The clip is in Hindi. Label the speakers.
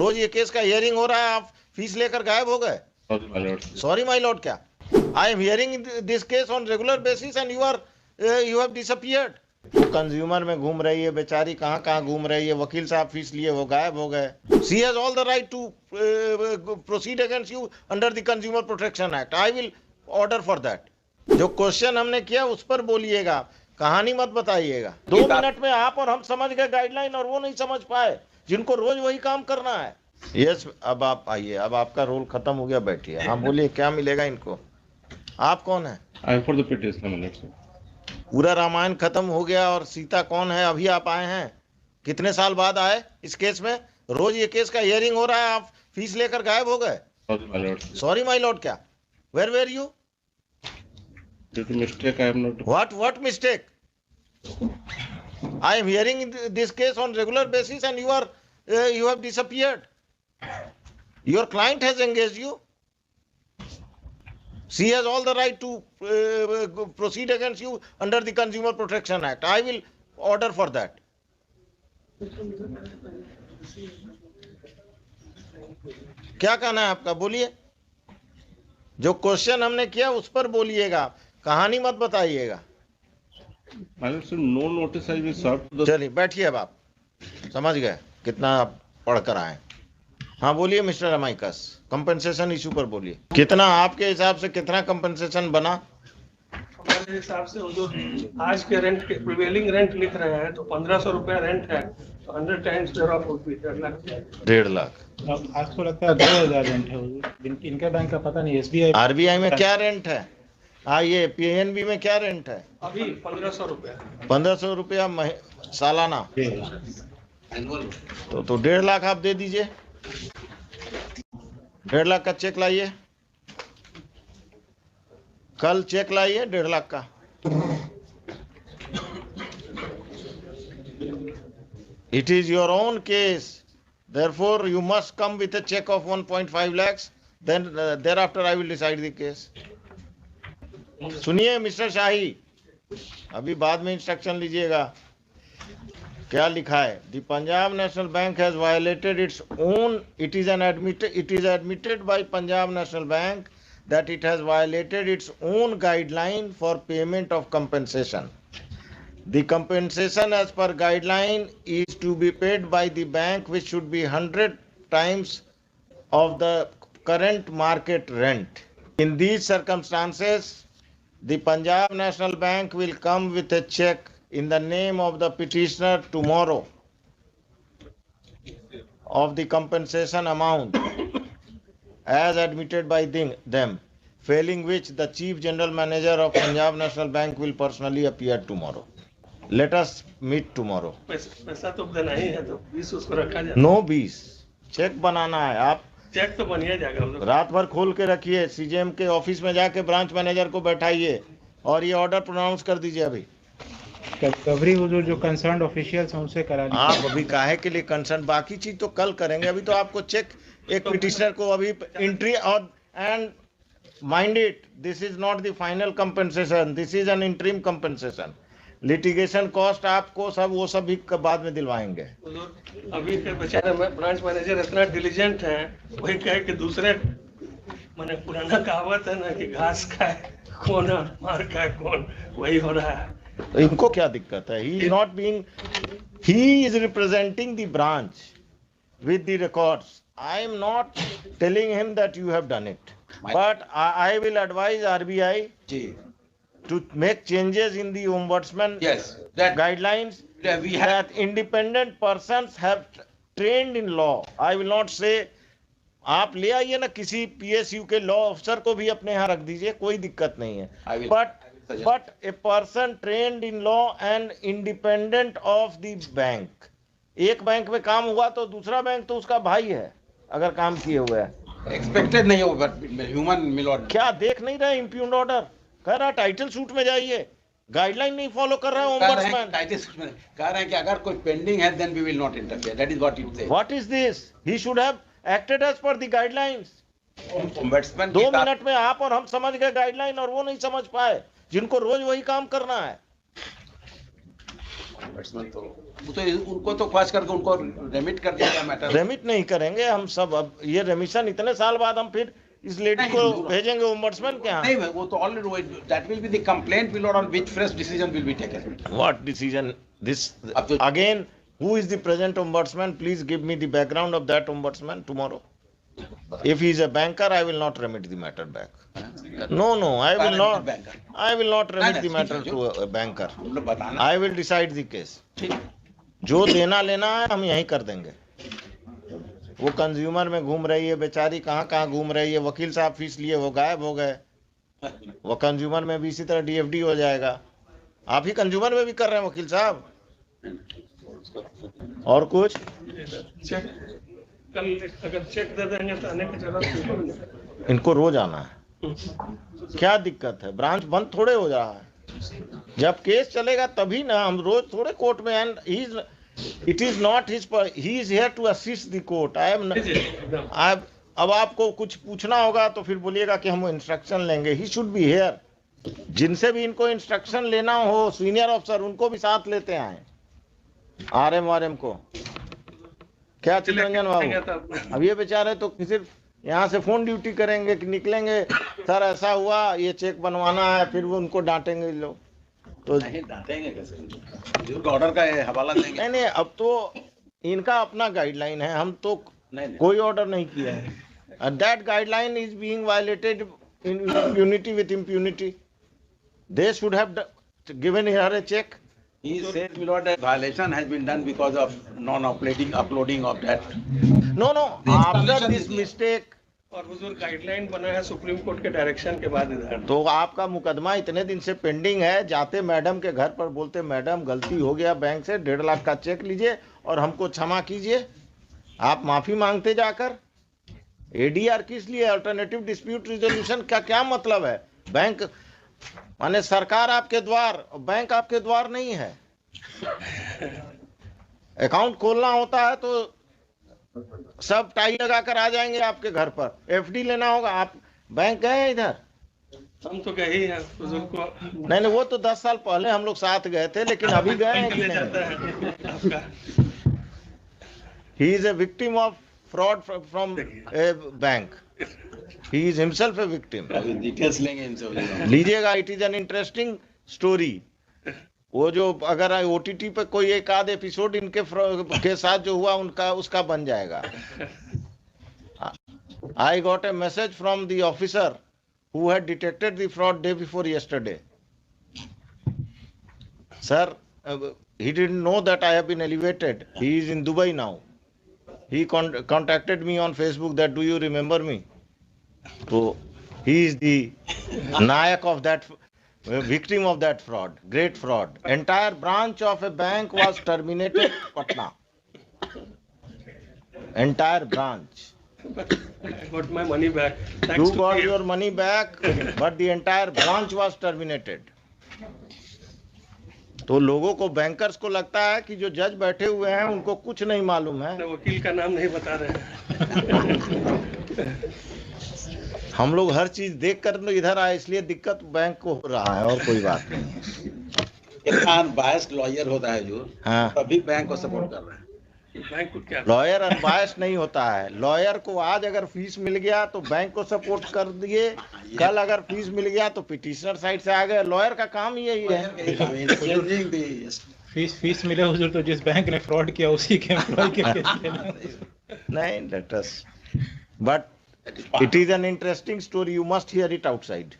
Speaker 1: रोज ये केस का हियरिंग हो रहा है, आप फीस लेकर गायब हो गए। सॉरी माय लॉर्ड क्या? I am hearing this case on regular basis and you have disappeared. वो कंज्यूमर में घूम रही है बेचारी, कहाँ कहाँ घूम रही है, वकील साहब फीस लिए वो गायब हो गए। She has all the right to proceed against you under the consumer protection act. I will order for that. जो क्वेश्चन हमने किया उस पर बोलिएगा, कहानी मत बताइएगा। 2 मिनट में आप और हम समझ गए गाइडलाइन और वो नहीं समझ पाए, जिनको रोज वही काम करना है। यस, अब आप आइए, अब आपका रोल खत्म हो गया, बैठिए। हाँ बोलिए, क्या मिलेगा इनको? आप कौन है?
Speaker 2: I am for the petitioner.
Speaker 1: पूरा रामायण खत्म हो गया और सीता कौन है अभी आप आए हैं? कितने साल बाद आए इस केस में? रोज ये केस का हियरिंग हो रहा है, आप फीस लेकर गायब हो गए। सॉरी माय लॉर्ड क्या? Where were you?
Speaker 2: Mistake I am not.
Speaker 1: What mistake? I am hearing this case on regular basis and you have disappeared. Your client has engaged you. She has all the right to proceed against you under the Consumer Protection Act. I will order for that. क्या कहना है आपका? बोलिए। जो क्वेश्चन हमने किया उस पर बोलिएगा, कहानी मत बताइएगा।
Speaker 2: No notice I will serve.
Speaker 1: चलिए बैठिए, अब आप समझ गए कितना आप पढ़ कर आए। हाँ बोलिए मिस्टर अमाइकस, कंपनसेशन इशू पर बोलिए। कितना आपके हिसाब से कितना कंपनसेशन बना?
Speaker 3: हमारे हिसाब से वो जो आज के रेंट के प्रिवेलिंग रेंट लिख रहे हैं तो 1500 रुपया रेंट है, तो 100 times thereof would be 1.5 lakh.
Speaker 1: 1.5 lakh.
Speaker 4: अब आज को लगता है 2000 रेंट है। इनके बैंक का पता नहीं। एसबीआई,
Speaker 1: आरबीआई में क्या रेंट है? हाँ, ये पीएनबी में क्या रेंट है?
Speaker 3: अभी 1500 रुपया।
Speaker 1: 1500 रुपया सालाना। तो 1.5 लाख आप दे दीजिए। 1.5 लाख का चेक लाइए, कल चेक लाइए 1.5 लाख का। It is your own case, therefore you must come with a check of 1.5 lakhs. Then thereafter I will decide the case. सुनिए मिस्टर शाही, अभी बाद में इंस्ट्रक्शन लीजिएगा। क्या लिखा है? The Punjab National Bank has violated its own, it is admitted by Punjab National Bank that it has violated its own guideline for payment of compensation. The compensation as per guideline is to be paid by the bank, which should be 100 times of the current market rent. In these circumstances, the Punjab National Bank will come with a check in the name of the petitioner tomorrow of the compensation amount as admitted by them, failing which the Chief General Manager of Punjab National Bank will personally appear tomorrow. Let us meet tomorrow.
Speaker 3: पैसा तो देना ही है, तो 20 उसको रखा जाए।
Speaker 1: No 20, चेक बनाना है। आप
Speaker 3: चेक तो बनिया जाएगा,
Speaker 1: रात भर खोल के रखिए, सीजीएम के ऑफिस में जाके ब्रांच मैनेजर को बैठाइए और ये ऑर्डर प्रोनाउंस कर दीजिए। अभी
Speaker 4: रिकवरी जो कंसर्न ऑफिशियल्स हैं उनसे करा लीजिए।
Speaker 1: आप अभी काहे के लिए कंसर्न? बाकी चीज तो कल करेंगे। अभी तो आपको चेक, एक पिटिशनर को अभी एंट्री और and mind it, this is not the final compensation, this is an interim compensation. Litigation cost आपको सब वो सब भी बाद में दिलवाएंगे।
Speaker 3: अभी के बेचारे ब्रांच मैनेजर इतना डिलीजेंट है, वही कहे कि दूसरे, माने पुराना कहावत है ना कि घास खाए कौन और मार खाए कौन, वही हो रहा है।
Speaker 1: तो इनको क्या दिक्कत है? He is not being, he is representing the branch with the records. I am not telling him that you have done it, but I will advise RBI to make changes in the ombudsman guidelines that independent persons have trained in law. I will not say, आप ले आइए ना किसी PSU के लॉ अफसर को भी अपने यहाँ रख दीजिए, कोई दिक्कत नहीं है। But a person trained in law and independent of the bank. एक बैंक में काम हुआ तो दूसरा बैंक तो उसका भाई है, अगर काम किए हुए है।
Speaker 5: एक्सपेक्टेड नहीं हो, ह्यूमन मिलॉर्ड।
Speaker 1: क्या देख नहीं रहे? इम्प्यून्ड ऑर्डर कह रहा टाइटल सूट में जाइए, गाइडलाइन नहीं फॉलो कर रहा है ओम्बड्समैन।
Speaker 5: टाइटल सूट में कह रहे हैं कि अगर कोई पेंडिंग है then we will not interfere, that is what it says.
Speaker 1: What is this? He should have acted as per the guidelines.
Speaker 5: Ombudsman
Speaker 1: 2 minute में आप और हम समझ गए गाइडलाइन और वो नहीं समझ पाए, जिनको रोज वही काम करना है।
Speaker 5: बैट्समैन तो वो तो उनको तो ख्वाहिश करके उनको रेमिट कर दिया गया मैटर।
Speaker 1: रेमिट नहीं करेंगे हम सब, अब ये रेमिशन इतने साल बाद हम फिर इस लेडी को भेजेंगे ओम्बड्समैन के यहाँ।
Speaker 5: नहीं भाई, वो तो already that will be the complaint will on which fresh decision will be taken.
Speaker 1: What decision? This
Speaker 5: अब तो-
Speaker 1: again. Who is the present ombudsman? Please give me the background of that ombudsman tomorrow. If he is a banker, I will not remit the matter back. No, I will not.
Speaker 5: Banker.
Speaker 1: I will not remit the
Speaker 5: नहीं,
Speaker 1: matter
Speaker 5: ठीक
Speaker 1: to a banker.
Speaker 5: हम लोग बताना
Speaker 1: I will decide the case.
Speaker 5: ठीक।
Speaker 1: जो देना लेना है हम यहीं कर देंगे। वो कंज्यूमर में घूम रही है बेचारी, कहाँ घूम रही है, वकील साहब फीस लिए वो गायब हो गए। वो कंज्यूमर में भी इसी तरह डीएफडी हो जाएगा। आप ही कंज्यूमर में भी कर रहे हैं वकील साहब। और कुछ
Speaker 3: चेक कल अगर चेक दे देंगे तो आने की जरूरत नहीं।
Speaker 1: इनको रोज आना है, क्या दिक्कत है? ब्रांच बंद थोड़े हो रहा है। जब केस चलेगा तभी ना, हम रोज थोड़े कोर्ट में। And it is not his, he is here to assist the court. I am
Speaker 3: एकदम
Speaker 1: अब आपको कुछ पूछना होगा तो फिर बोलिएगा कि हम इंस्ट्रक्शन लेंगे। He should be here. जिनसे भी इनको इंस्ट्रक्शन लेना हो, सीनियर ऑफिसर, उनको भी साथ लेते आए। आरएम को क्या चितरंजन बाबू, अब ये बेचारे तो सिर्फ यहाँ से फोन ड्यूटी करेंगे कि निकलेंगे, सर ऐसा हुआ, ये चेक बनवाना है, फिर वो उनको डांटेंगे लोग। तो
Speaker 5: नहीं डांटेंगे कैसे, ऑर्डर का हवाला देंगे।
Speaker 1: नहीं, अब तो इनका अपना गाइडलाइन है, हम तो
Speaker 5: नहीं
Speaker 1: कोई ऑर्डर नहीं किया है। That guideline is being violated in impunity with impunity. They should have given her a check.
Speaker 5: He said that violation has been done because of non-uploading of that.
Speaker 1: No,
Speaker 5: The
Speaker 1: after
Speaker 5: explanation
Speaker 1: this
Speaker 5: is-
Speaker 1: mistake,
Speaker 3: और हुजूर गाइडलाइन बना है सुप्रीम कोर्ट के डायरेक्शन के बाद इधर।
Speaker 1: तो आपका मुकदमा इतने दिन से पेंडिंग है। जाते मैडम के घर पर बोलते मैडम गलती हो गया, बैंक से 1.5 लाख का चेक लीजिए और हमको क्षमा कीजिए। आप माफी मांगते जाकर। एडीआर किस लिए? अल्टरनेटिव डिस्प्यूट रिजोल्यूशन का क्या मतलब है? बैंक माने सरकार आपके द्वार, बैंक आपके द्वार नहीं है। अकाउंट खोलना होता है तो सब टाई लगा कर आ जाएंगे आपके घर पर। एफडी लेना होगा, आप बैंक गए हैं इधर?
Speaker 3: हम तो गए ही हैं हुजूर को।
Speaker 1: नहीं, वो तो 10 साल पहले हम लोग साथ गए थे, लेकिन अभी गए हैं
Speaker 3: बैंक
Speaker 1: कि
Speaker 3: ले जाता
Speaker 1: नहीं?
Speaker 3: है आपका।
Speaker 1: He is a victim of fraud from a bank. He is himself a victim.
Speaker 5: अभी डिटेल्स लेंगे इनसे।
Speaker 1: लीजिएगा, it is an interesting story. वो जो अगर ओटीटी पे कोई एक आध एपिसोड इनके के साथ जो हुआ उनका उसका बन जाएगा। I got a message from the officer who had detected the fraud day before yesterday. Sir, he didn't know that I have been elevated. He is in Dubai now. He contacted me on Facebook that, do you remember me? So he is the nayak of that, victim of that fraud, great fraud. Entire branch of a bank was terminated, Patna. Entire branch.
Speaker 3: I got my money back. Thanks
Speaker 1: You
Speaker 3: to
Speaker 1: got
Speaker 3: him.
Speaker 1: your money back, but the entire branch was terminated. तो लोगों को, बैंकर्स को लगता है कि जो जज बैठे हुए हैं उनको कुछ नहीं मालूम है।
Speaker 3: वकील का नाम नहीं बता रहे हैं।
Speaker 1: हम लोग हर चीज देख कर इधर आए, इसलिए दिक्कत बैंक को हो रहा है, और कोई बात नहीं है।
Speaker 5: एक अनबायस्ड लॉयर होता है जो,
Speaker 1: हाँ,
Speaker 5: तभी बैंक को सपोर्ट कर रहा है।
Speaker 3: बैंक को क्या?
Speaker 1: लॉयर अनबायस्ड नहीं होता है। लॉयर को आज अगर फीस मिल गया तो बैंक को सपोर्ट कर दिए, कल अगर फीस मिल गया तो पिटिशनर साइड से आ गए। लॉयर का काम ही यही है।
Speaker 4: फीस मिले हुजूर तो जिस बैंक ने फ्रॉड किया उसी के एम्प्लॉय के केस लेना।
Speaker 1: नहीं, let us, but it is an interesting story, you must here it outside.